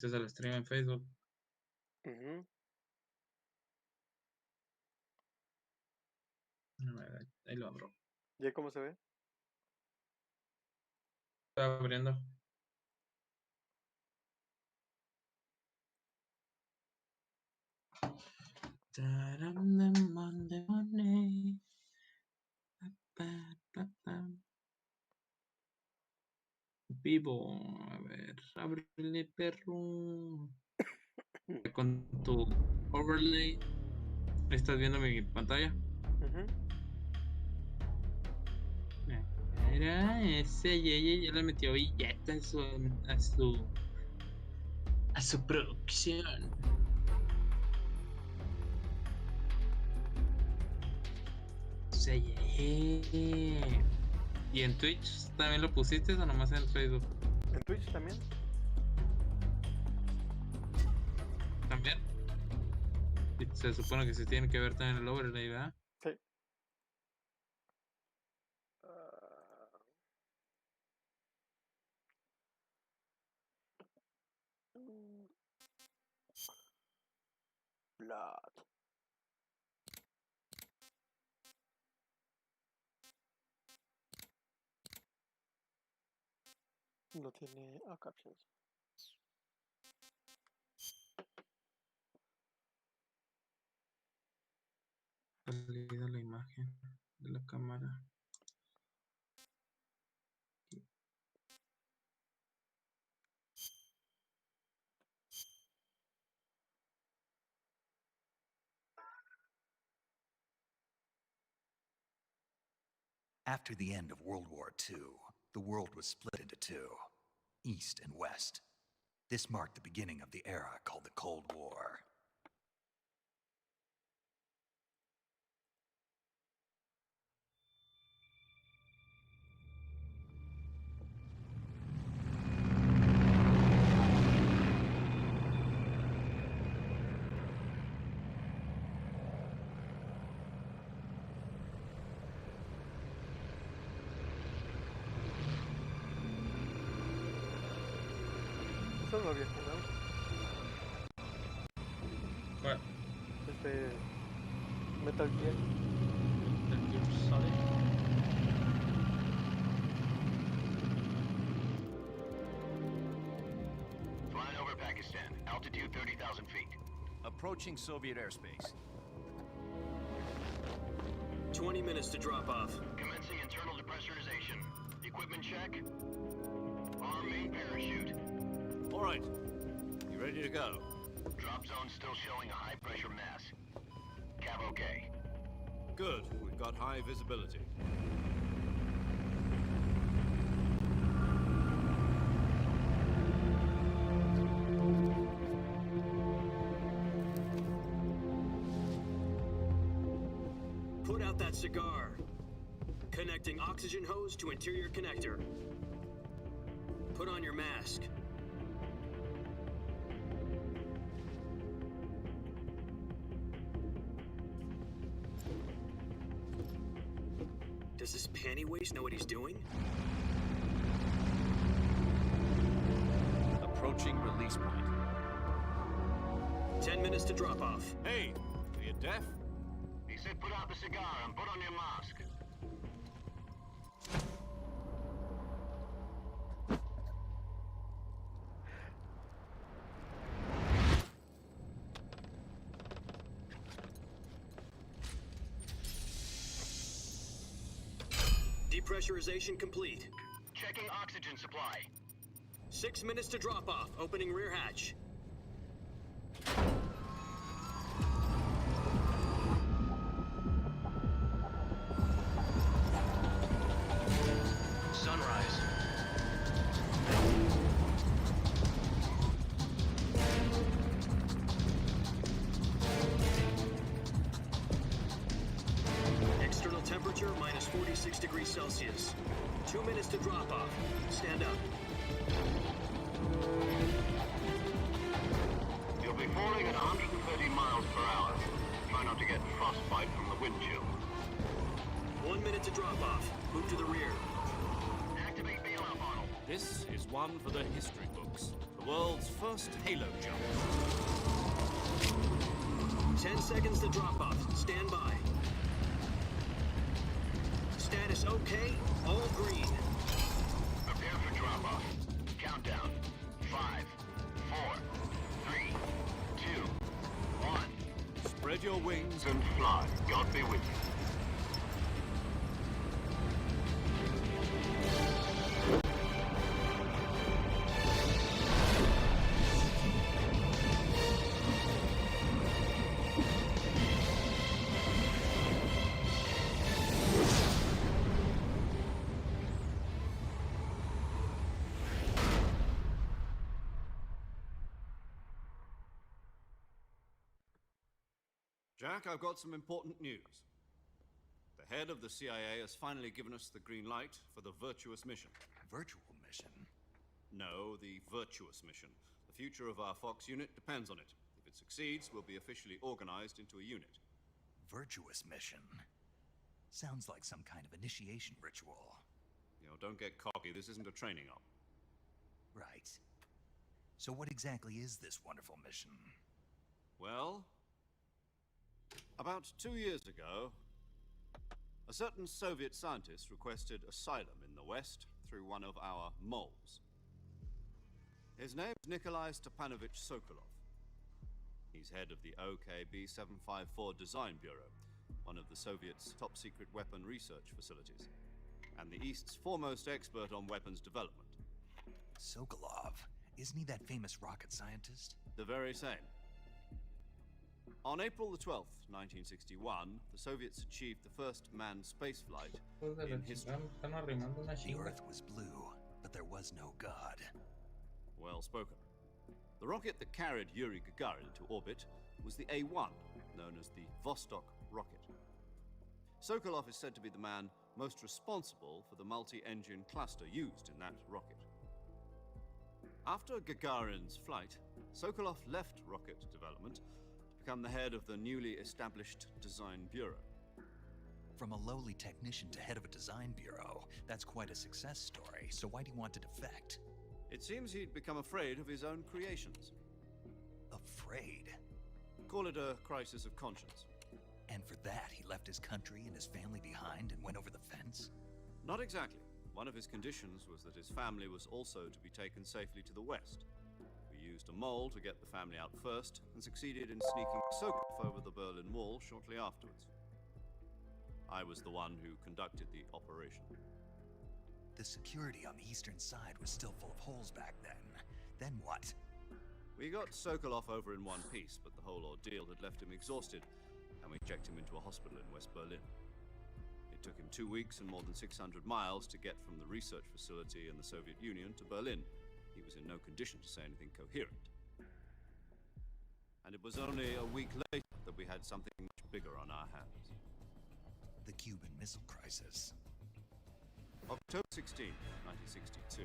Desde el stream en Facebook. A ver, ahí lo abro. ¿Ya cómo se ve? Estoy abriendo. Vivo, a ver, ábrele, perro. Con tu overlay. ¿Estás viendo mi pantalla? Mira, ese Yeye ya le metió billete a su producción. Ese Yeye. ¿Y en Twitch también lo pusiste o nomás en Facebook? ¿En Twitch también? ¿También? Y se supone que se tiene que ver también el overlay, ¿verdad? Sí. Blood. No tiene captions. Salida la imagen de la cámara. After the end of World War II, the world was split into two, East and West. This marked the beginning of the era called the Cold War. Eso no lo había jugado. ¿Cuál? Metal Gear. Metal Gear Solid. Flying over Pakistan, altitude 30,000 feet. Approaching Soviet airspace. 20 minutes to drop off. Commencing internal depressurization. Equipment check. Arm main parachute. All right. You ready to go? Drop zone still showing a high pressure mass. Cav okay. Good. We've got high visibility. Put out that cigar. Connecting oxygen hose to interior connector. Put on your mask. Does this panty waste know what he's doing? Approaching release point. 10 minutes to drop off. Hey, are you deaf? He said put out the cigar and put on your mask. Depressurization complete. Checking oxygen supply. 6 minutes to drop off. Opening rear hatch. Sunrise. External temperature minus 46 degrees Celsius. 2 minutes to drop off. Stand up. You'll be falling at 130 miles per hour. Try not to get frostbite from the wind chill. 1 minute to drop off. Move to the rear. Activate bailout model. This is one for the history books. The world's first halo jump. 10 seconds to drop off. Stand by. Status okay. All green. Prepare for drop-off. Countdown. 5, 4, 3, 2, 1. Spread your wings And fly. God be with you. Jack, I've got some important news. The head of the CIA has finally given us the green light for the virtuous mission. Virtual mission? No, the virtuous mission. The future of our Fox unit depends on it. If it succeeds, we'll be officially organized into a unit. Virtuous mission? Sounds like some kind of initiation ritual. You know, don't get cocky. This isn't a training op. Right. So what exactly is this wonderful mission? Well, about 2 years ago, a certain Soviet scientist requested asylum in the West through one of our moles. His name is Nikolai Stepanovich Sokolov. He's head of the OKB 754 Design Bureau, one of the Soviets' top-secret weapon research facilities, and the East's foremost expert on weapons development. Sokolov? Isn't he that famous rocket scientist? The very same. On April the 12th, 1961, the Soviets achieved the first manned spaceflight in history. Están arrimando una The chinga. Earth was blue, but there was no God. Well spoken. The rocket that carried Yuri Gagarin into orbit was the A-1, known as the Vostok rocket. Sokolov is said to be the man most responsible for the multi-engine cluster used in that rocket. After Gagarin's flight, Sokolov left rocket development to become the head of the newly established Design Bureau. From a lowly technician to head of a design bureau, that's quite a success story, so why'd he want to defect? It seems he'd become afraid of his own creations. Afraid? Call it a crisis of conscience. And for that, he left his country and his family behind and went over the fence? Not exactly. One of his conditions was that his family was also to be taken safely to the west. We used a mole to get the family out first, and succeeded in sneaking Sokolov over the Berlin Wall shortly afterwards. I was the one who conducted the operation. The security on the eastern side was still full of holes back then. Then what? We got Sokolov over in one piece, but the whole ordeal had left him exhausted, and we checked him into a hospital in West Berlin. It took him 2 weeks and more than 600 miles to get from the research facility in the Soviet Union to Berlin. He was in no condition to say anything coherent. And it was only a week later that we had something much bigger on our hands. The Cuban Missile Crisis. October 16, 1962,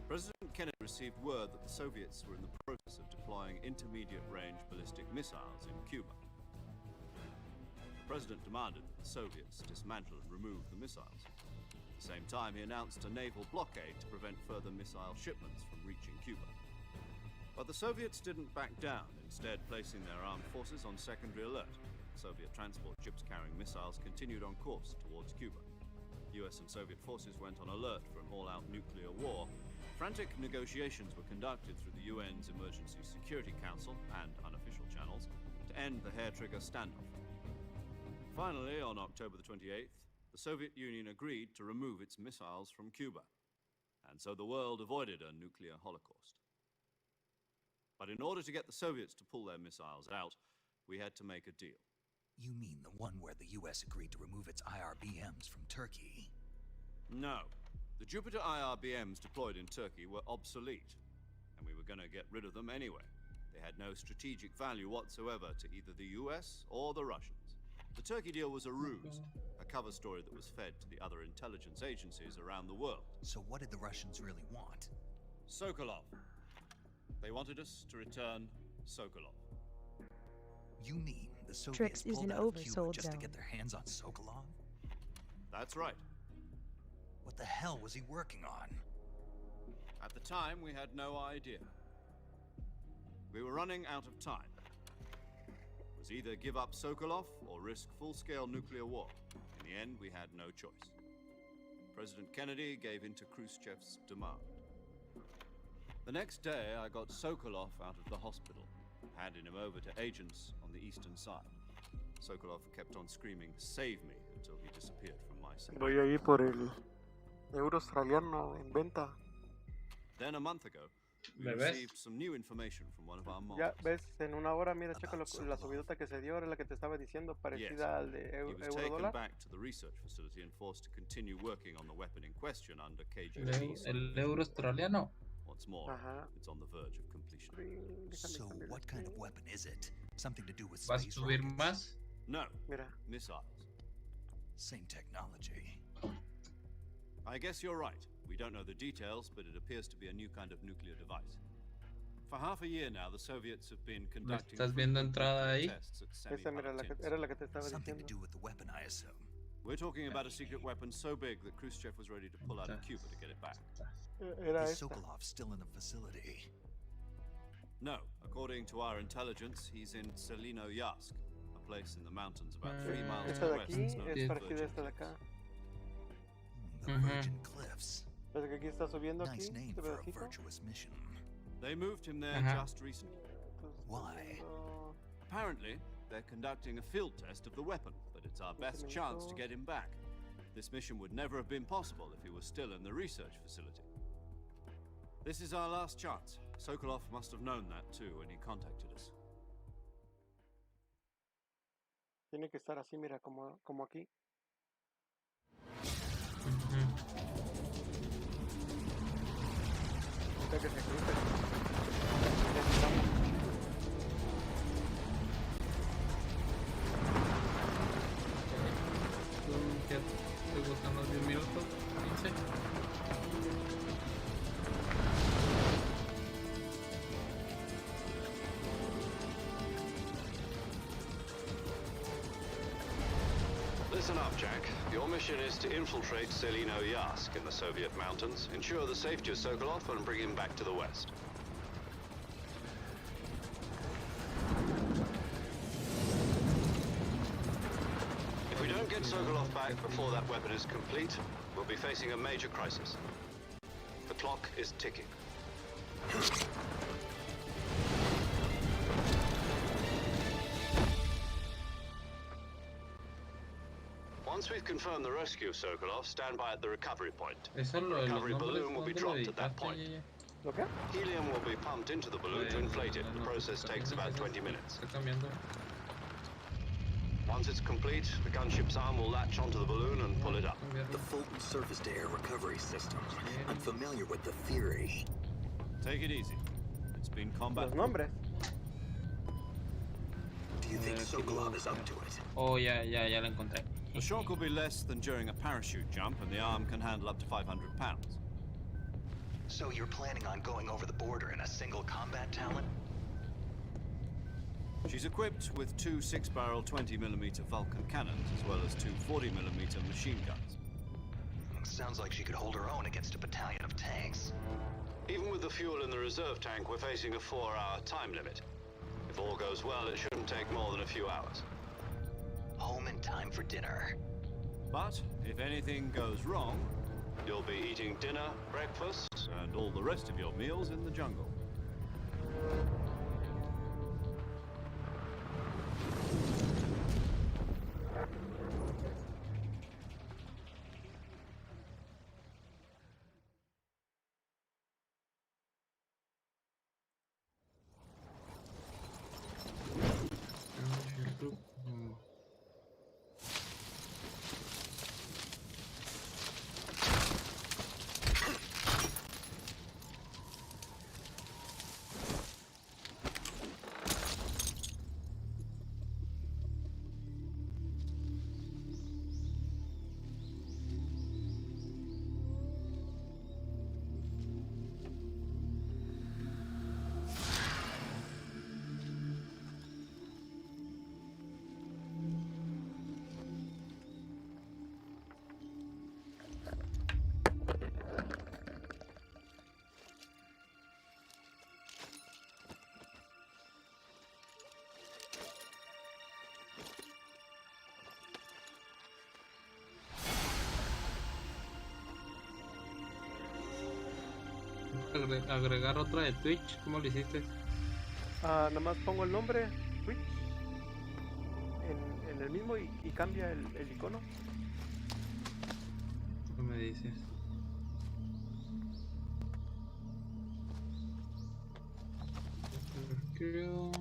President Kennedy received word that the Soviets were in the process of deploying intermediate-range ballistic missiles in Cuba. The President demanded that the Soviets dismantle and remove the missiles. At the same time, he announced a naval blockade to prevent further missile shipments from reaching Cuba. But the Soviets didn't back down, instead placing their armed forces on secondary alert. Soviet transport ships carrying missiles continued on course towards Cuba. US and Soviet forces went on alert for an all-out nuclear war. Frantic negotiations were conducted through the UN's Emergency Security Council and unofficial channels to end the hair-trigger standoff. Finally, on October the 28th, the Soviet Union agreed to remove its missiles from Cuba, and so the world avoided a nuclear holocaust. But in order to get the Soviets to pull their missiles out, we had to make a deal. You mean the one where the US agreed to remove its IRBMs from Turkey? No. The Jupiter IRBMs deployed in Turkey were obsolete, and we were going to get rid of them anyway. They had no strategic value whatsoever to either the US or the Russians. The Turkey deal was a ruse, a cover story that was fed to the other intelligence agencies around the world. So what did the Russians really want? Sokolov. They wanted us to return Sokolov. You mean the Soviets Trix is pulled an out of Cuba oversold just to zone. get their hands on Sokolov? That's right. What the hell was he working on? At the time, we had no idea. We were running out of time. It was either give up Sokolov or risk full-scale nuclear war. In the end, we had no choice. President Kennedy gave in to Khrushchev's demand. The next day, I got Sokolov out of the hospital, handed him over to agents on the eastern side. Sokolov kept on screaming, "Save me," until he disappeared from my sight. Voy ahí por el euro australiano en venta. Then a month ago, we ¿Me ves? received some new information from one of our Ya models. ves, en una hora, mira, checa About la Sokolov. subidota que se dio, era la que te estaba diciendo, Yes. parecida al de He was euro taken dólar. back to the research facility and forced to continue working on the weapon in question under KGB. El euro australiano. What's more, Ajá. it's on the verge of completion. Déjame So, cambiarle what kind of aquí. weapon is it? Something to do with ¿Vas a space subir rockets? más? No, Mira, missiles. Same technology. I guess you're right. We don't know the details, but it appears to be a new kind of nuclear device. For half a year now, the Soviets have been conducting estás viendo frequent entrada nuclear ahí? tests at esa mira, semi-Palatins. era la que te estaba Something to diciendo. do with the weapon, I assume. We're talking about a secret weapon so big that Khrushchev was ready to pull out of Cuba to get it back. Era Is esta. Sokolov still in the facility? No, according to our intelligence, he's in Selino-Yask, a place in the mountains about 3 miles Esta to de the west. aquí known es as parecida a Virgin esta de Cliffs. acá. The Mhm. Virgin Cliffs. ¿Ves que aquí está subiendo aquí? Nice name Este for a pedacito. virtuous mission. They moved him there Uh-huh. just recently. Entonces, Why? subiendo- Apparently, they're conducting a field test of the weapon, but it's our best chance to get him back. This mission would never have been possible if he was still in the research facility. This is our last chance. Sokolov must have known that too when he contacted us. Tiene que estar así, mira, como aquí. Ujú. Ahorita que se cruce. Ya estamos. Ya estoy buscando 10 minutos, 15. Listen up, Jack. Your mission is to infiltrate Selino-Yask in the Soviet mountains, ensure the safety of Sokolov, and bring him back to the West. If we don't get Sokolov back before that weapon is complete, we'll be facing a major crisis. The clock is ticking. Once we've confirmed the rescue of Sokolov, stand by at the recovery point. Eso lo, los Recovery nombres, balloon will be ¿dónde lo dropped at that editaste? point. Ya. ¿Lo qué? Helium will be pumped into the balloon to inflate it. The process takes about 20 minutes. Está cambiando. Once it's complete, the gunship's arm will latch onto the balloon and pull it up. Cambiarlo. The Fulton surface-to-air recovery system. I'm familiar with the theory. Take it easy. It's been combat. Los nombres. Do you think Sokolov is up to it? Oh, ya la encontré. The shock will be less than during a parachute jump, and the arm can handle up to 500 pounds. So you're planning on going over the border in a single combat talent? She's equipped with two 6-barrel 20mm Vulcan cannons, as well as two 40mm machine guns. Sounds like she could hold her own against a battalion of tanks. Even with the fuel in the reserve tank, we're facing a 4-hour time limit. If all goes well, it shouldn't take more than a few hours. Home in time for dinner. But if anything goes wrong, You'll be eating dinner, breakfast, and all the rest of your meals in the jungle. agregar otra de Twitch. ¿Cómo lo hiciste? Nada más pongo el nombre, Twitch, en el mismo y cambia el icono. ¿Qué me dices? Creo...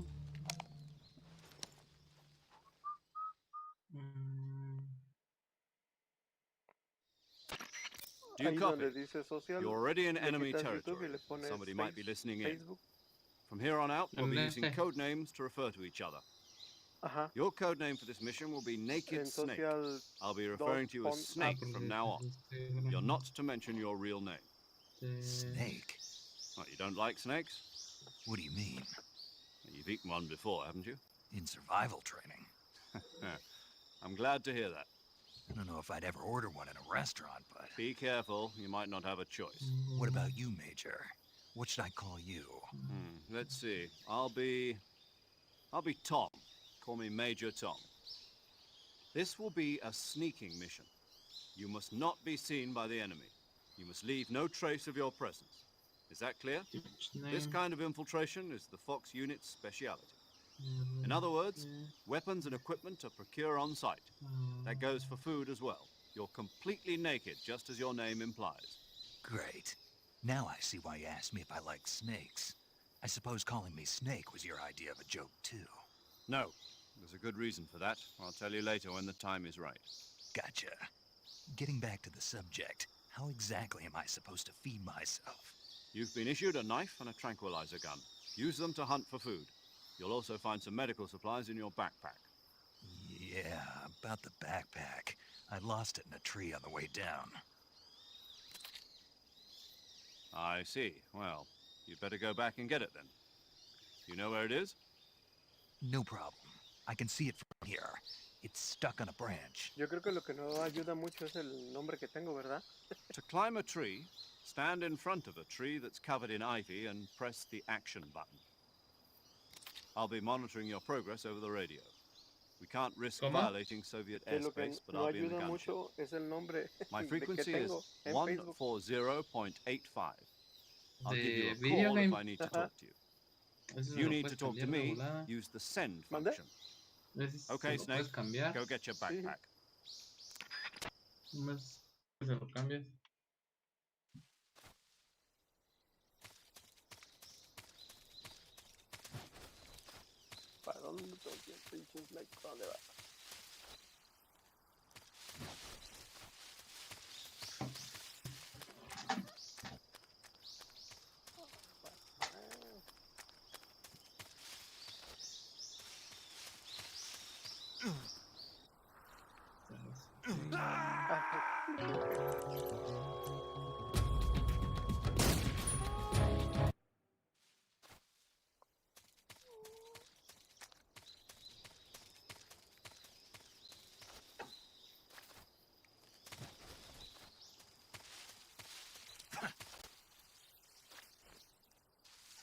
Do you Ahí copy? donde dice social, You're already in le enemy quitas YouTube y territory. le pones Somebody might be listening in. Facebook. From here on out, we'll be En using este. code names to refer to each other. Ajá. Your code name for this mission will be Naked En Snake. social I'll be referring to you as Snake from now on. You're not to mention your real name. Snake? What, you don't like snakes? What do you mean? You've eaten one before, haven't you? In survival training? I'm glad to hear that. I don't know if I'd ever order one in a restaurant, but... Be careful, you might not have a choice. What about you, Major? What should I call you? Let's see. I'll be Tom. Call me Major Tom. This will be a sneaking mission. You must not be seen by the enemy. You must leave no trace of your presence. Is that clear? This kind of infiltration is the Fox unit's speciality. In other words, weapons and equipment are procured on site. That goes for food as well. You're completely naked, just as your name implies. Great. Now I see why you asked me if I like snakes. I suppose calling me Snake was your idea of a joke, too. No, there's a good reason for that. I'll tell you later when the time is right. Gotcha. Getting back to the subject, how exactly am I supposed to feed myself? You've been issued a knife and a tranquilizer gun. Use them to hunt for food. You'll also find some medical supplies in your backpack. Yeah, about the backpack. I lost it in a tree on the way down. I see. Well, you'd better go back and get it then. You know where it is? No problem. I can see it from here. It's stuck on a branch. Yo creo que lo que no ayuda mucho es el nombre que tengo, ¿verdad? To climb a tree, stand in front of a tree that's covered in ivy and press the action button. I'll be monitoring your progress over the radio. We can't risk ¿Cómo? violating Soviet Que lo que airspace, but no I'll be in the ayuda gunship. mucho es el nombre My de que frequency is tengo en Facebook. 140.85. I'll give you a De video call if game. I need to talk to you. Eso If se you lo need puedes to talk to cambiar de me, volada. use the send ¿Mande? function. Ese se Okay, lo Snake, puedes cambiar. go get your backpack. Nomás se lo cambias. ¿Para dónde tengo que ir, pinche Snake? ¿Para dónde va?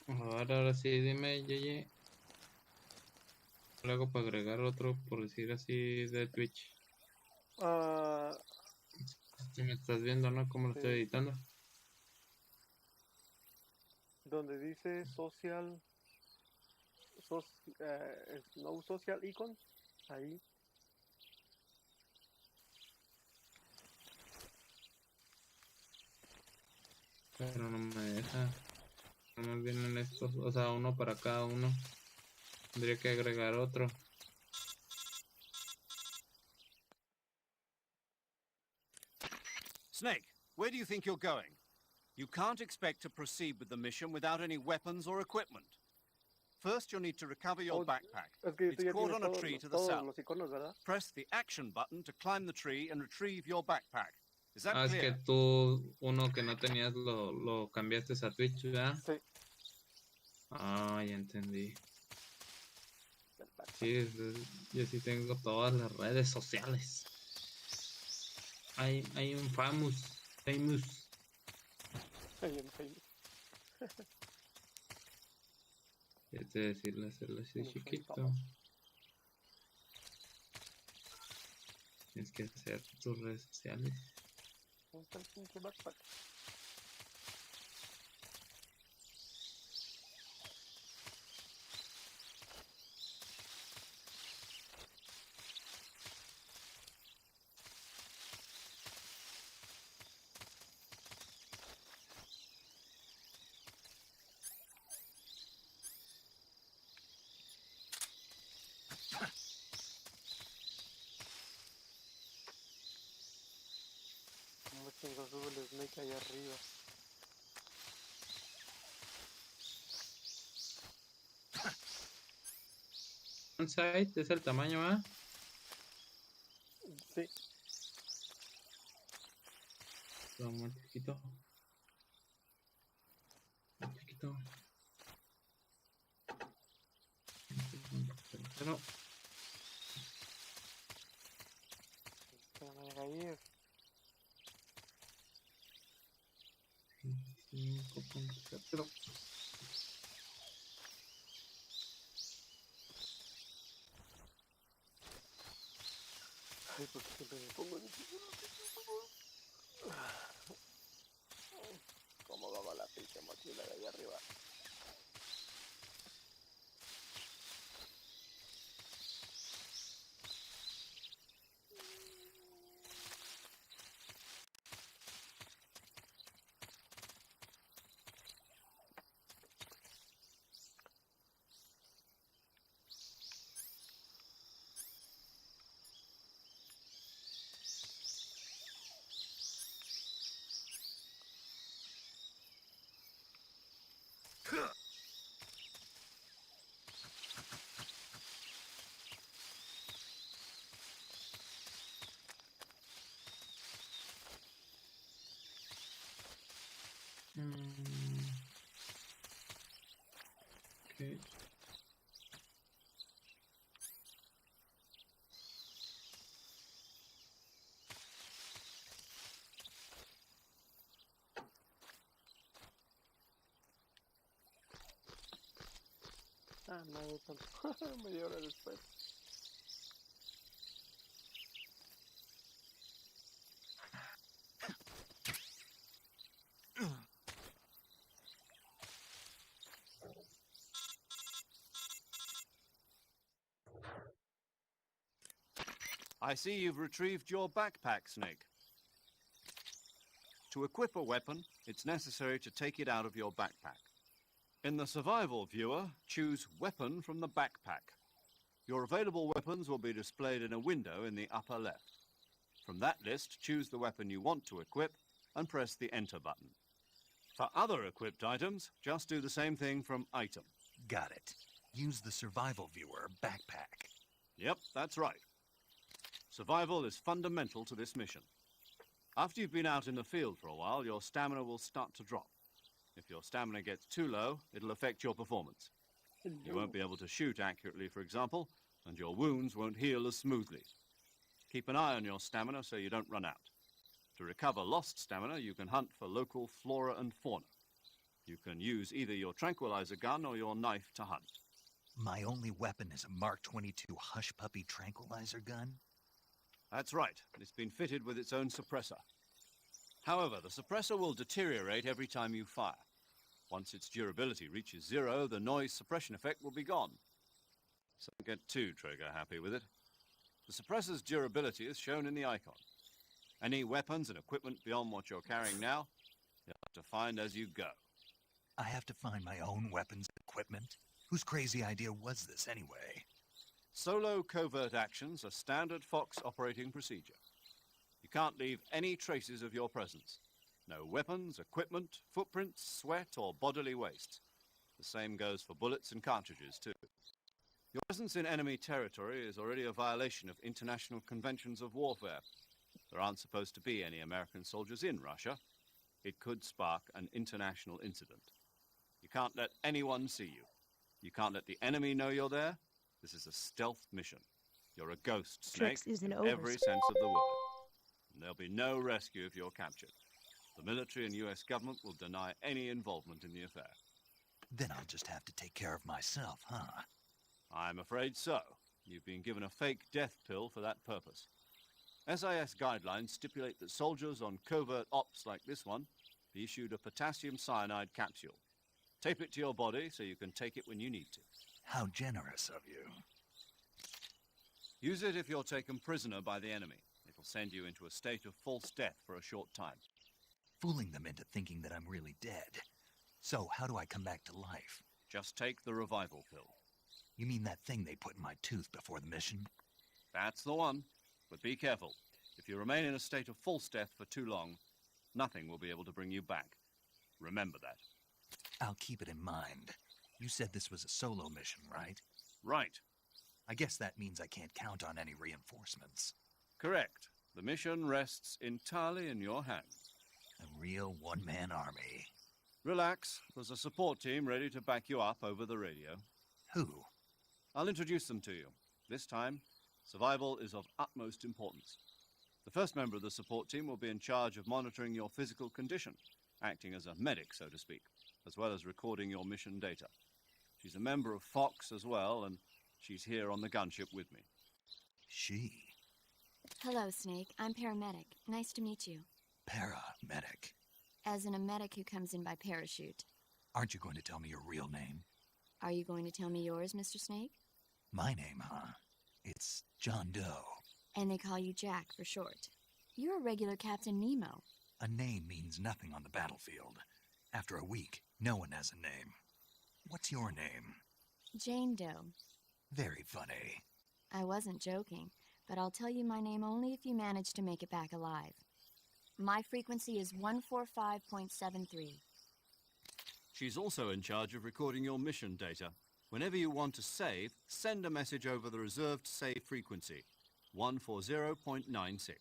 A ver, ahora sí, dime, Yeye. Luego para agregar otro, por decir así, de Twitch. Ah, Si me estás viendo, ¿no? Cómo lo Sí. estoy editando. donde dice social, no social icon, ahí. Pero no me deja. No vienen estos, o sea, uno para cada uno. Tendría que agregar otro. Snake, where do you think you're going? You can't expect to proceed with the mission without any weapons or equipment. First, you'll need to recover your backpack. Es que tú It's ya caught tienes on a tree to the todos south. los iconos, ¿verdad? Press the action button to climb the tree and retrieve your backpack. Is that Es que clear? tú, uno que no tenías, lo cambiaste a Twitch, ¿verdad? Sí. Ah, ya entendí. Sí, yo sí tengo todas las redes sociales. Hay un famous. Ahí en Facebook. Ya te decirle hacerlo así Nos chiquito. faltaba. Tienes que hacer tus redes sociales. ¿Dónde está el pinche backpack? tengo Google Snake ahí arriba. On-site es el tamaño, ¿ah? Sí. Lo muy chiquito. Muy chiquito. Pero Pero me deja ir. 5.0. Ay, porque siempre me pongo en... ¿Cómo va la pinche mochila de ahí arriba? Okay. Ah, no, media hora después. I see you've retrieved your backpack, Snake. To equip a weapon, it's necessary to take it out of your backpack. In the survival viewer, choose Weapon from the backpack. Your available weapons will be displayed in a window in the upper left. From that list, choose the weapon you want to equip and press the Enter button. For other equipped items, just do the same thing from Item. Got it. Use the survival viewer backpack. Yep, that's right. Survival is fundamental to this mission. After you've been out in the field for a while, your stamina will start to drop. If your stamina gets too low, it'll affect your performance. You won't be able to shoot accurately, for example, and your wounds won't heal as smoothly. Keep an eye on your stamina so you don't run out. To recover lost stamina, you can hunt for local flora and fauna. You can use either your tranquilizer gun or your knife to hunt. My only weapon is a Mark 22 Hush Puppy tranquilizer gun? That's right. It's been fitted with its own suppressor. However, the suppressor will deteriorate every time you fire. Once its durability reaches 0, the noise suppression effect will be gone. So don't get too trigger happy with it. The suppressor's durability is shown in the icon. Any weapons and equipment beyond what you're carrying now, you'll have to find as you go. I have to find my own weapons and equipment? Whose crazy idea was this anyway? Solo covert actions are standard Fox operating procedure. You can't leave any traces of your presence. No weapons, equipment, footprints, sweat, or bodily waste. The same goes for bullets and cartridges, too. Your presence in enemy territory is already a violation of international conventions of warfare. There aren't supposed to be any American soldiers in Russia. It could spark an international incident. You can't let anyone see you. You can't let the enemy know you're there. This is a stealth mission. You're a ghost, Snake, Trix isn't in over. every sense of the word. And there'll be no rescue if you're captured. The military and US government will deny any involvement in the affair. Then I'll just have to take care of myself, huh? I'm afraid so. You've been given a fake death pill for that purpose. SIS guidelines stipulate that soldiers on covert ops like this one be issued a potassium cyanide capsule. Tape it to your body so you can take it when you need to. How generous of you. Use it if you're taken prisoner by the enemy. It'll send you into a state of false death for a short time. Fooling them into thinking that I'm really dead. So how do I come back to life? Just take the revival pill. You mean that thing they put in my tooth before the mission? That's the one. But be careful. If you remain in a state of false death for too long, Nothing will be able to bring you back. Remember that. I'll keep it in mind. You said this was a solo mission, right? Right. I guess that means I can't count on any reinforcements. Correct. The mission rests entirely in your hands. A real one-man army. Relax. There's a support team ready to back you up over the radio. Who? I'll introduce them to you. This time, survival is of utmost importance. The first member of the support team will be in charge of monitoring your physical condition, acting as a medic, so to speak, as well as recording your mission data. She's a member of Fox as well, and she's here on the gunship with me. She? Hello, Snake. I'm paramedic. Nice to meet you. Paramedic. As in a medic who comes in by parachute. Aren't you going to tell me your real name? Are you going to tell me yours, Mr. Snake? My name, huh? It's John Doe. And they call you Jack for short. You're a regular Captain Nemo. A name means nothing on the battlefield. After a week, no one has a name. What's your name? Jane Doe. Very funny. I wasn't joking, but I'll tell you my name only if you manage to make it back alive. My frequency is 145.73. She's also in charge of recording your mission data. Whenever you want to save, send a message over the reserved save frequency, 140.96.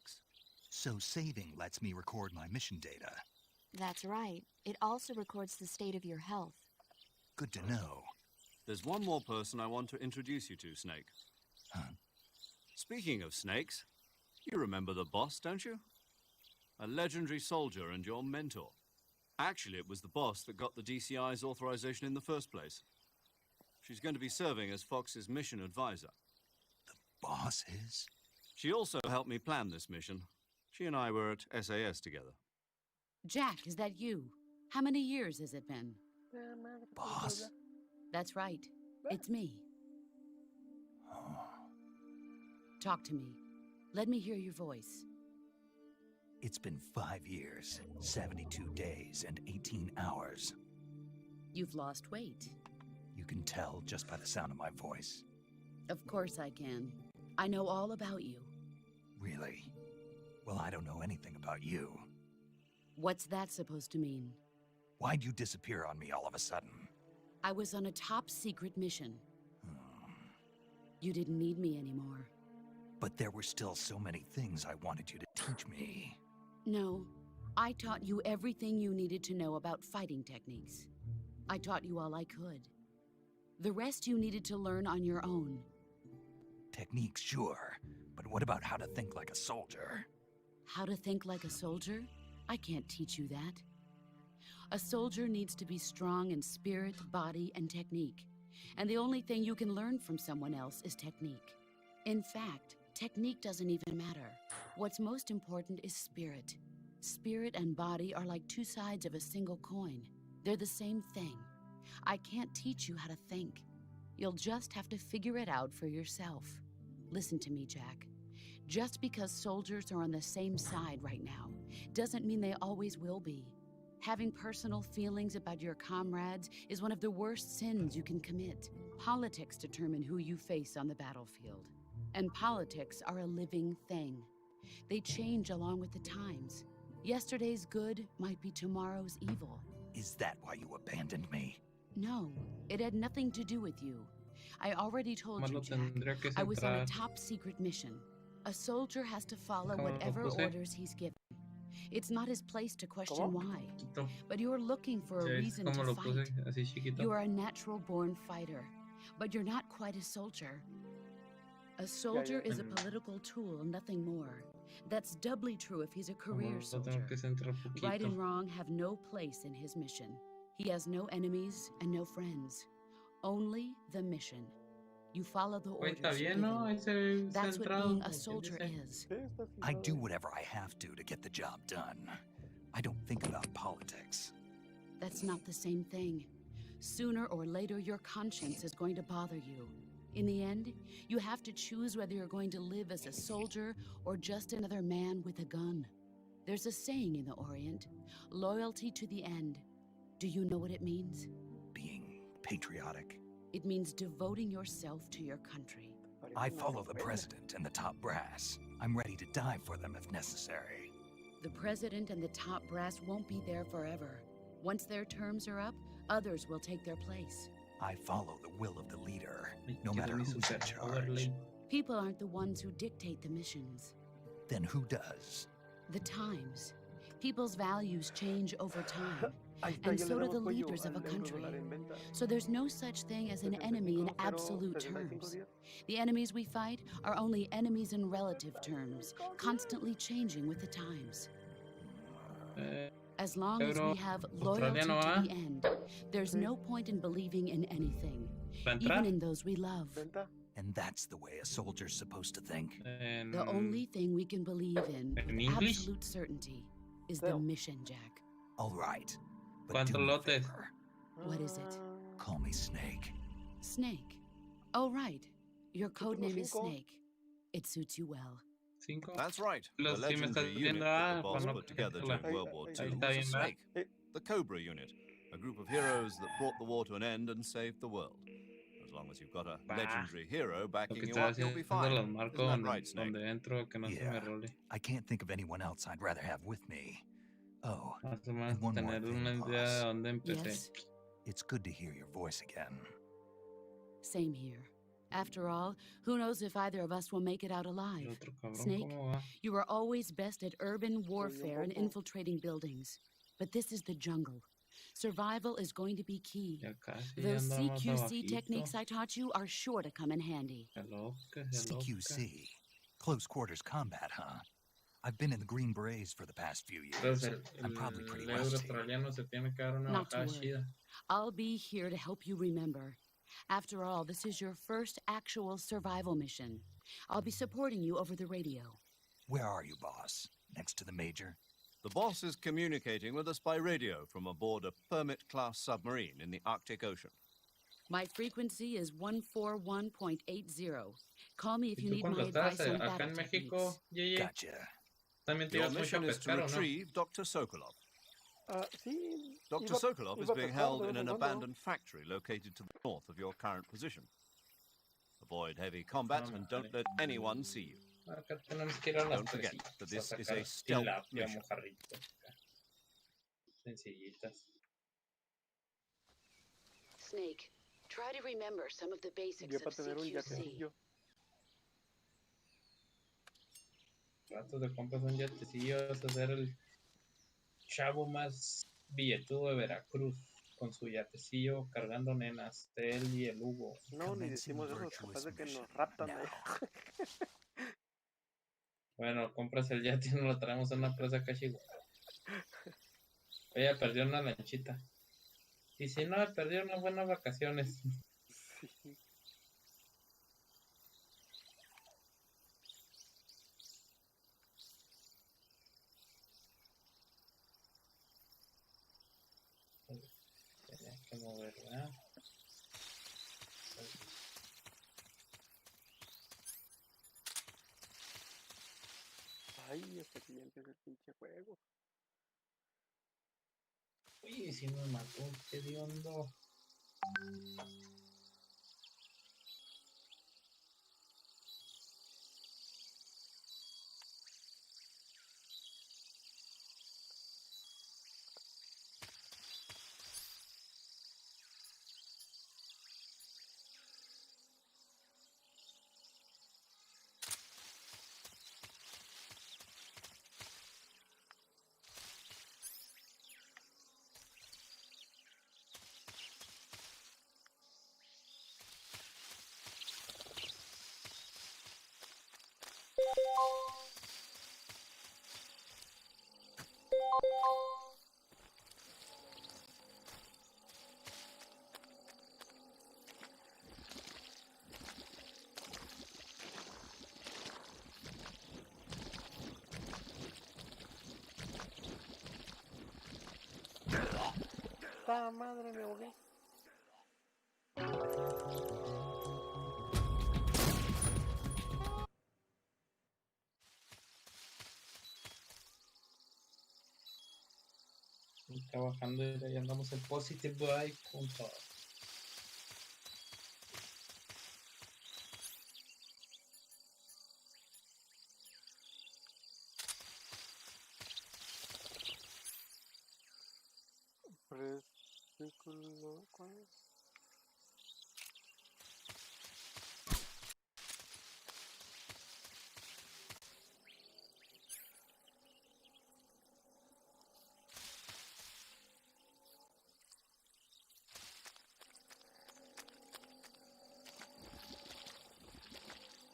So saving lets me record my mission data. That's right. It also records the state of your health. Good to know. There's one more person I want to introduce you to, Snake. Huh? Speaking of snakes, you remember the boss, don't you? A legendary soldier and your mentor. Actually, it was the boss that got the DCI's authorization in the first place. She's going to be serving as Fox's mission advisor. The boss is? She also helped me plan this mission. She and I were at SAS together. Jack, is that you? How many years has it been? Boss? That's right. It's me. Oh. Talk to me. Let me hear your voice. It's been 5 years, 72 days, and 18 hours. You've lost weight. You can tell just by the sound of my voice. Of course I can. I know all about you. Really? Well, I don't know anything about you. What's that supposed to mean? Why'd you disappear on me all of a sudden? I was on a top-secret mission. You didn't need me anymore. But there were still so many things I wanted you to teach me. No, I taught you everything you needed to know about fighting techniques. I taught you all I could. The rest you needed to learn on your own. Techniques, sure. But what about how to think like a soldier? How to think like a soldier? I can't teach you that. A soldier needs to be strong in spirit, body, and technique. And the only thing you can learn from someone else is technique. In fact, technique doesn't even matter. What's most important is spirit. Spirit and body are like two sides of a single coin. They're the same thing. I can't teach you how to think. You'll just have to figure it out for yourself. Listen to me, Jack. Just because soldiers are on the same side right now doesn't mean they always will be. Having personal feelings about your comrades is one of the worst sins you can commit. Politics determine who you face on the battlefield. And politics are a living thing. They change along with the times. Yesterday's good might be tomorrow's evil. Is that why you abandoned me? No, it had nothing to do with you. I already told you, Malo Jack, tendría que I was on a centrar. top-secret mission. A soldier has to follow Como lo whatever puse. orders he's given. It's not his place to question ¿Cómo? why. Chiquito. But you're looking for a ¿Sí ves reason cómo to lo fight. puse? Así chiquito. You are a natural-born fighter, but you're not quite a soldier. A soldier is a political tool, nothing more. That's doubly true if he's a career Lo soldier. tengo que centrar Right poquito. and wrong have no place in his mission. He has no enemies and no friends. Only the mission. You follow the Oye, orders está you're bien, ¿no? given. Ese That's what centrado. being a como quien soldier dice. is. Sí, está I centrado. do whatever I have to get the job done. I don't think about politics. That's not the same thing. Sooner or later, your conscience is going to bother you. In the end, you have to choose whether you're going to live as a soldier or just another man with a gun. There's a saying in the Orient, loyalty to the end. Do you know what it means? Being patriotic. It means devoting yourself to your country. I follow the president and the top brass. I'm ready to die for them if necessary. The president and the top brass won't be there forever. Once their terms are up, others will take their place. I follow the will of the leader, no Que matter mi who's in superpower, charge. Ley. People aren't the ones who dictate the missions. Then who does? The times. People's values change over time. Ahí está, And ya so le do the damos cuello leaders of a al country. eurodólar en venta. So there's no such thing as an enemy in 75, absolute 0, terms. 75, 10. The enemies we fight are only enemies in relative terms, constantly changing with the times. Eh, As long as Euro we have loyalty australiano, to ¿ah? the end, there's Sí. no point in believing in anything, ¿Para even entrar? in those we love. ¿Venta? And that's the way a soldier's supposed to think. The only thing we can believe in ¿En with English? absolute certainty is the Feo. mission, Jack. All right. But ¿Cuántos do me a lotes? favor. What is it? Ah, Call me Snake. Snake. Oh, right. Your code tengo name is 5. Snake. It suits you well. 5. That's right. The Los sí me estás legendary unit viendo, that the ah, boss para no put together perdértela. during World War Ahí II está was a bien, ¿verdad? snake. Eh. The Cobra unit, a group of heroes that brought the war to an end and saved the world. As long as you've got a Bah. legendary hero Lo backing que you estoy up, you'll be haciendo fine. los Isn't marcos that donde, right, Snake? donde entro, que no se me Yeah. role. I can't think of anyone else I'd rather have with me. Oh, Más o menos and one more tener thing, una idea de boss. dónde empecé. Yes, It's good to hear your voice again. same here. After all, who knows if either of us will make it out El alive? otro cabrón, Snake, ¿cómo va? you were always best at urban warfare and poco. infiltrating buildings. But this is the jungle. Survival is going to be key. Ya casi Those anda más CQC abajito. techniques I taught you are sure to come in handy. Hello, hello. CQC. Close quarters combat, huh? I've been in the Green Berets for the past few years. Entonces I'm probably pretty el euro rusty. australiano se tiene que dar una Not to bajada worry. chida. I'll be here to help you remember. After all, this is your first actual survival mission. I'll be supporting you over the radio. Where are you, boss? Next to the major? The boss is communicating with us by radio from aboard a Permit-class submarine in the Arctic Ocean. My frequency is 141.80. Call me if ¿Y you tú need my cuando estás advice on acá battle en México, techniques. Yeye, Gotcha. también te Your ibas mucho a mission is to pescar, ¿o no? retrieve Dr. Sokolov. Ah, sí. Dr. iba- Sokolov is iba a being pescar held de in vez an en cuando. abandoned factory located to the north of your current position. Avoid heavy combat and don't let anyone see you. Acá tenemos que ir a las Don't forget presitas that a this is sacar a stealth tilapia, mission. mojarritos acá. Sencillitas. Snake, try to remember some of the basics Yo of para tener un CQC. yatecillo. Ratos de compras un yatecillo, vas a ser el chavo más billetudo de Veracruz, con su yatecillo cargando nenas, de él y el Hugo. No, ni Commencing decimos eso, virtuous capaz de que mission nos raptan. now. Bueno, compras el yate y nos lo traemos a una presa acá a Chihuahua. Ella perdió una lanchita. Y si no, perdió unas buenas vacaciones. Sí. Tenía que mover, ¿verdad? Ay, hasta que ya empieza el pinche juego. Uy, si me mató, qué hediondo. ¡Ta madre, me ahogué! Trabajando y ya andamos en positive vibe. Punto. Versículo, ¿cuál es?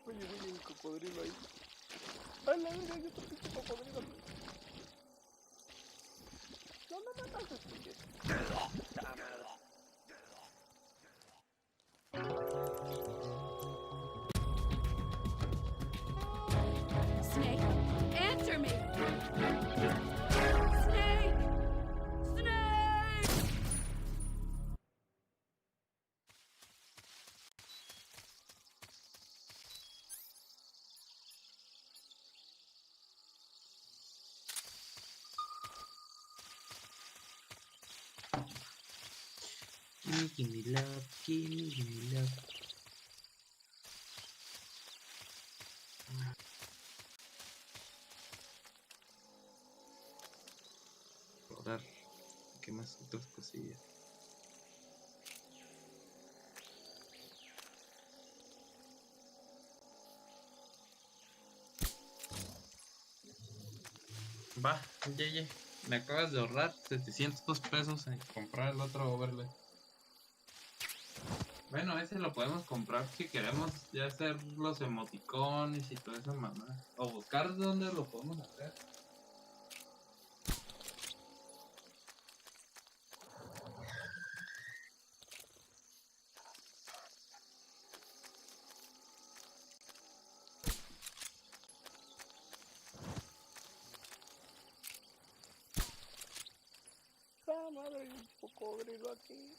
Oye, oye, el cocodrilo ahí. ¡Ay, la verga! Hay otro pinche cocodrilo aquí. No, no, no, no, estúpido. Ah, madre. Snake, answer me! Snake! Snake! Give me love, give me love. Rodar. ¿Qué más otras cosillas? Va, Yeye. Me acabas de ahorrar 700 pesos en comprar el otro overlay. Bueno, ese lo podemos comprar si queremos ya hacer los emoticones y toda esa mamá. O buscar dónde lo podemos hacer. ¡Ah, madre! Hay un cocodrilo aquí.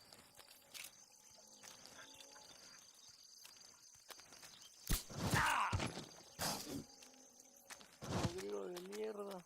Cocodrilo de mierda.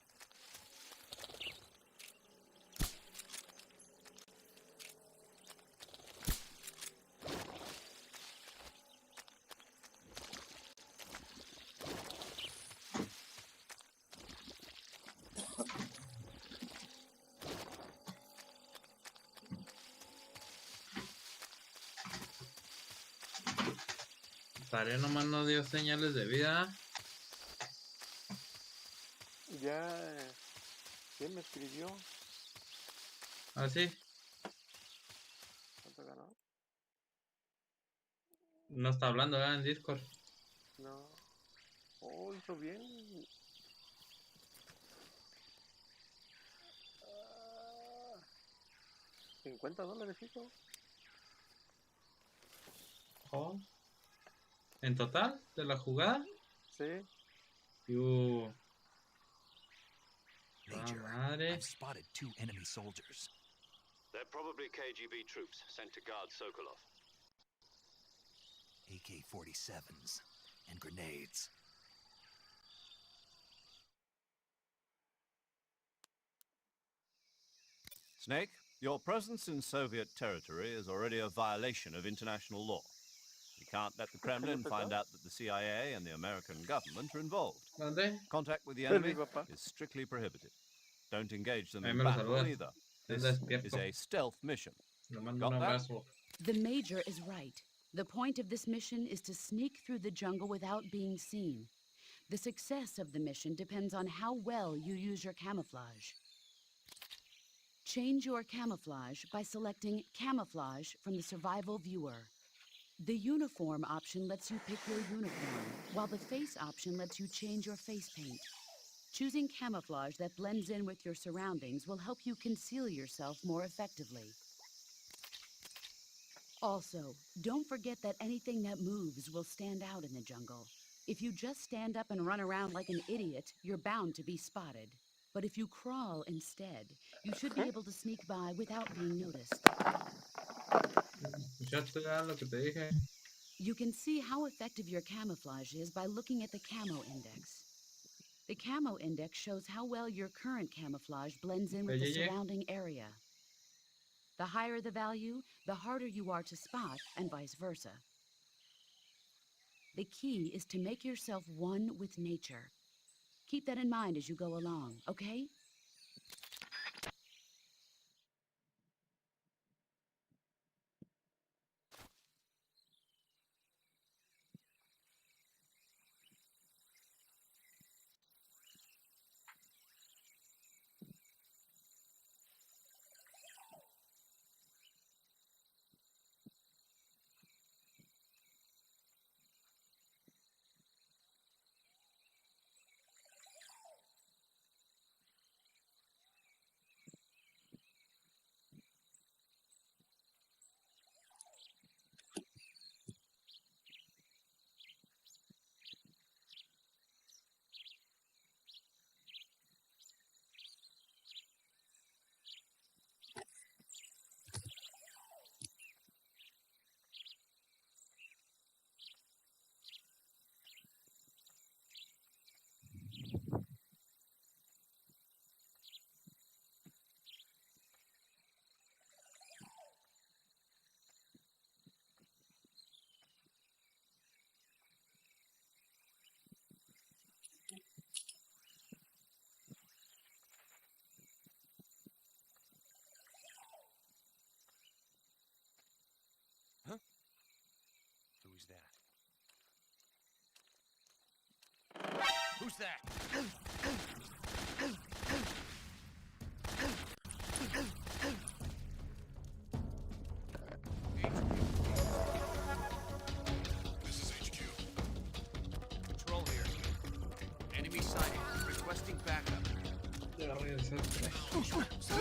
Tarea nomás no dio señales de vida. Ya. ¿Quién me escribió? ¿Ah, sí? ¿Cuánto ganó? No está hablando, ¿verdad? En Discord. No. Oh, hizo bien. Ah, $50 hizo. Oh. ¿En total? ¿De la jugada? Sí. Major, madre. I've spotted 2 enemy soldiers. They're probably KGB troops sent to guard Sokolov. AK-47s and grenades. Snake, your presence in Soviet territory is already a violation of international law. You can't let the Kremlin find out that the CIA and the American government are involved. ¿Dónde? Contact with the Es mi enemy papá. is strictly prohibited. Don't engage them Ahí in me lo battle saludas. either. Anda This despierto. is a stealth mission. Le mando Got un that? abrazo. The Major is right. The point of this mission is to sneak through the jungle without being seen. The success of the mission depends on how well you use your camouflage. Change your camouflage by selecting Camouflage from the Survival Viewer. The Uniform option lets you pick your uniform, while the Face option lets you change your face paint. Choosing camouflage that blends in with your surroundings will help you conceal yourself more effectively. Also, don't forget that anything that moves will stand out in the jungle. If you just stand up and run around like an idiot, you're bound to be spotted. But if you crawl instead, you should be able to sneak by without being noticed. ¿Escuchaste ya lo que te dije? You can see how effective your camouflage is by looking at the camo index. The camo index shows how well your current camouflage blends in with the surrounding area. The higher the value, the harder you are to spot, and vice versa. The key is to make yourself one with nature. Keep that in mind as you go along, okay? Who's that? This is HQ. Patrol here. Enemy sighting. Requesting backup. Ya regresaste. Reinforcements.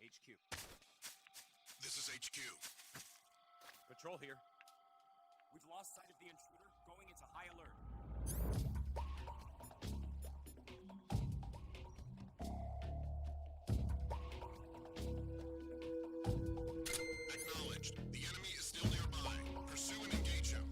HQ. This is HQ. Patrol here. We've lost sight of the intruder, going into high alert. Acknowledged. The enemy is still nearby. Pursue and engage him.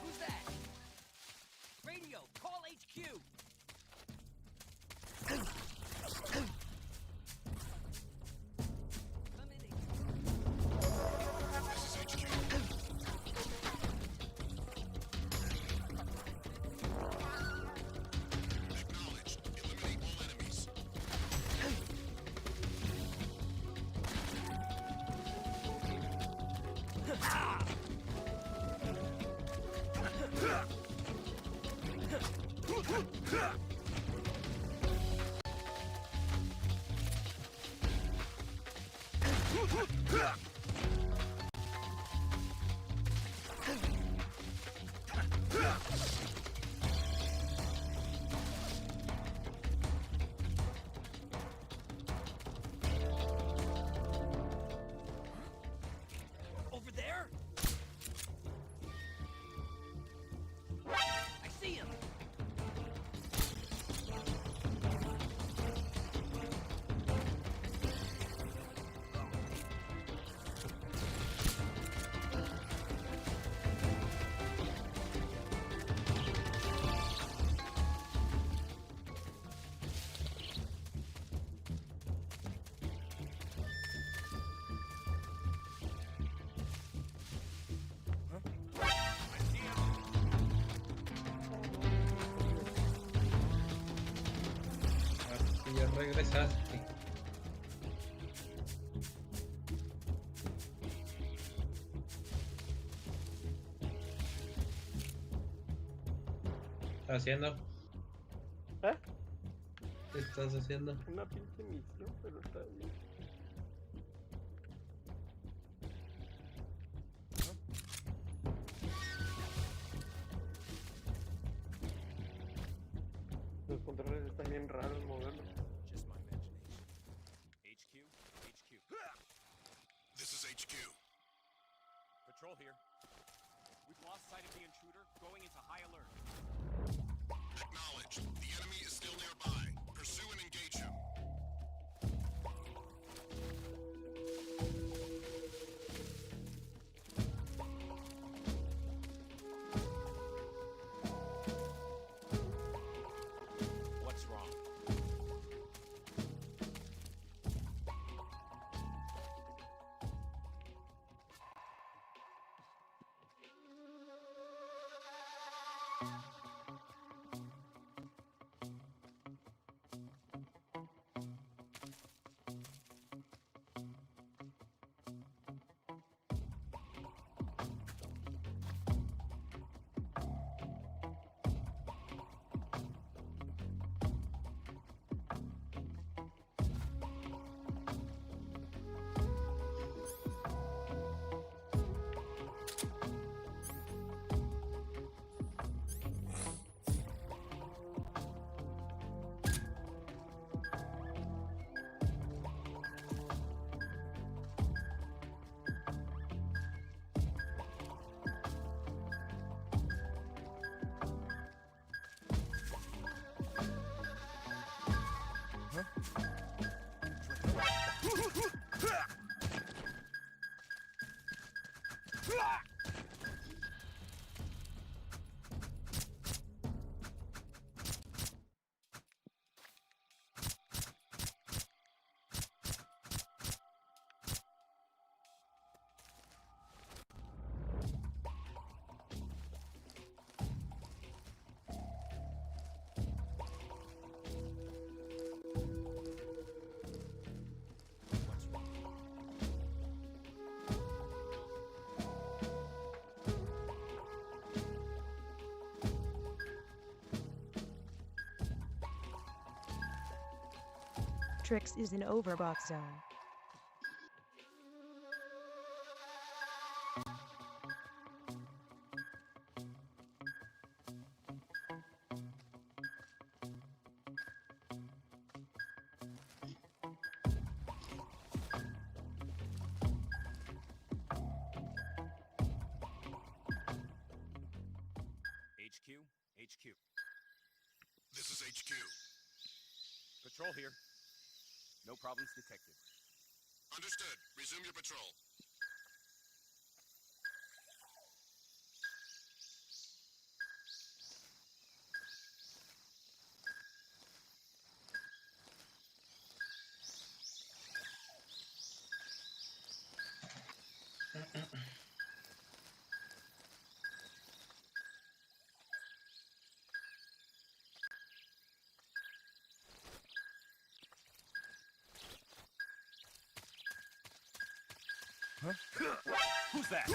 Who's that? Radio, call HQ. This is HQ. Acknowledged. Eliminate all enemies. Over there? I see him. regresaste. ¿Qué estás haciendo? ¿Eh? ¿Qué estás haciendo? Una pinche misión, pero está bien. Los controles están bien raros moverlos. Just my imagination. HQ, HQ. This is HQ. Patrol here. We've lost sight of the intruder, going into high alert. Acknowledged. The enemy is still nearby. Pursue and engage him. What's wrong? Trix is in Overbox Zone. HQ, HQ. This is HQ. Patrol here. No problems detected. Understood. Resume your patrol. Who's that?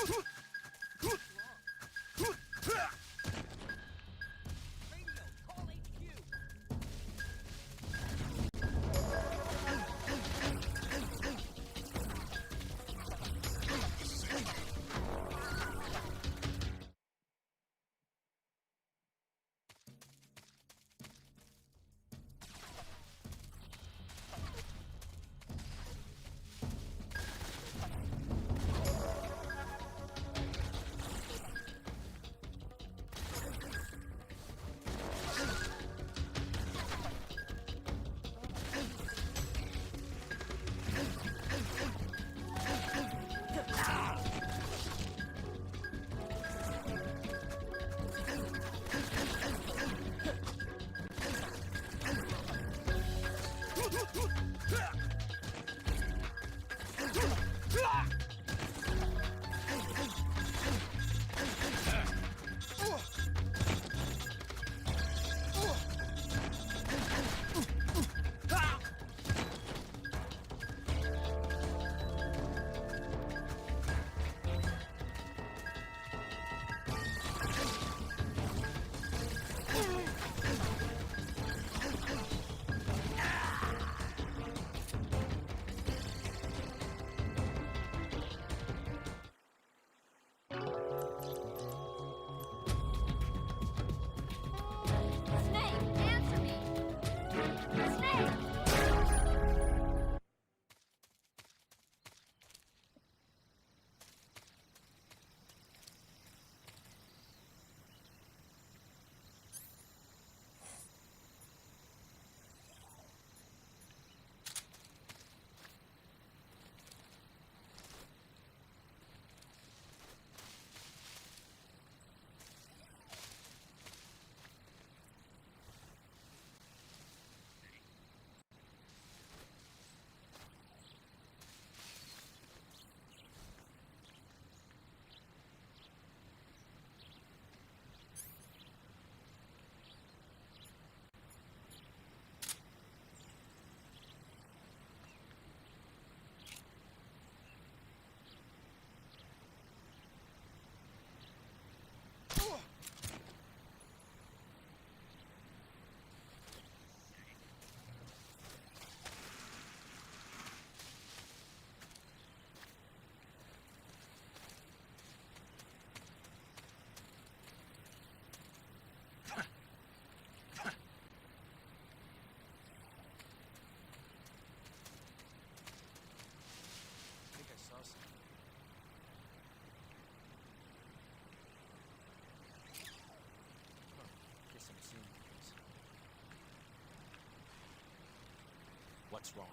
What's wrong?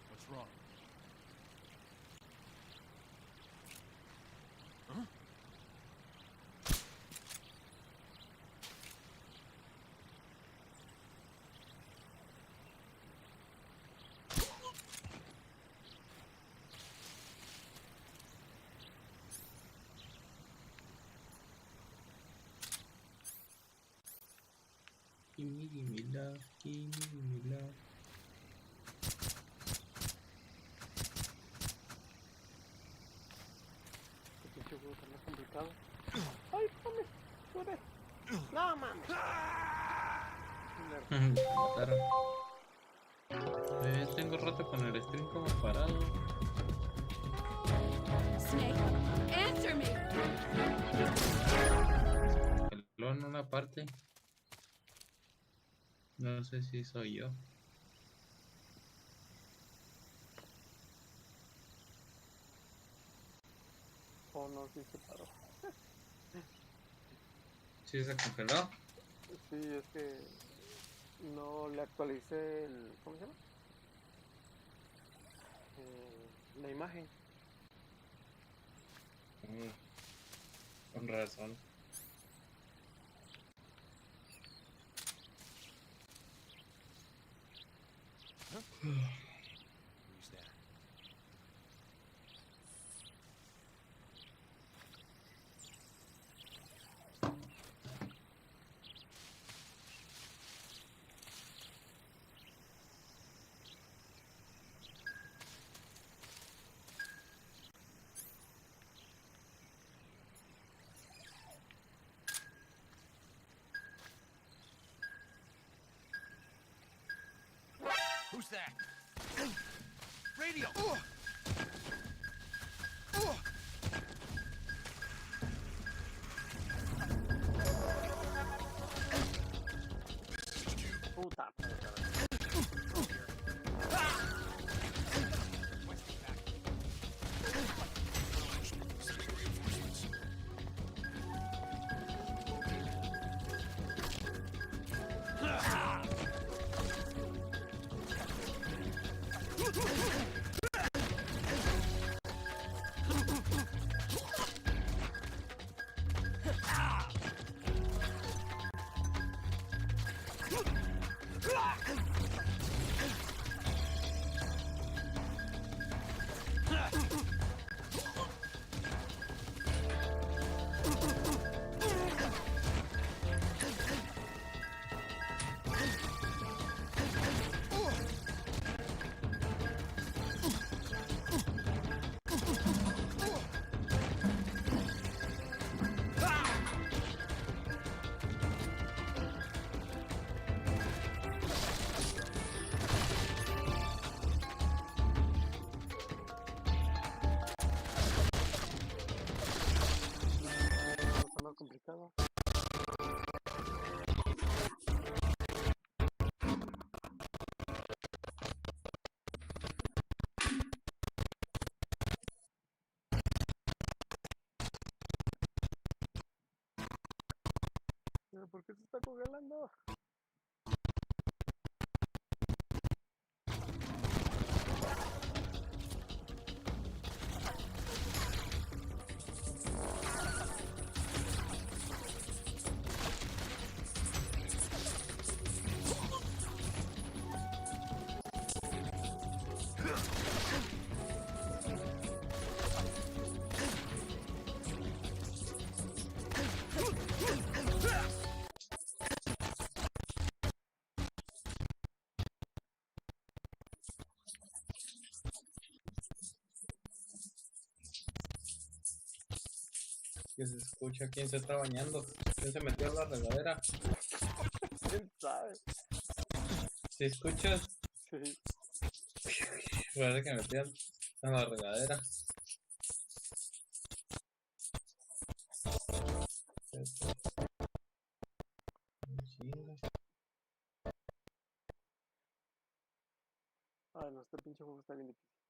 What's wrong? Huh? Give me love, give me love. Este pinche juego está más complicado. ¡Ay, mames! ¡Sube! ¡No, mames! Me mataron. Tengo rato con el stream como parado. Snake, answer me! Congeló en una parte. No sé si soy yo. Oh, no, sí se paró. ¿Sí se congeló? Sí, es que no le actualicé el... ¿Cómo se llama? La imagen. Con razón. Who's that? Who's that? Radio! Puta. Está más complicado. ¿Pero por qué se está congelando? Que se escucha quién se está bañando. ¿Quién se metió a la regadera? ¿Quién sabe? ¿Sí escuchas? Sí. Parece que metían a la regadera. Ay, no, este pinche juego está bien difícil.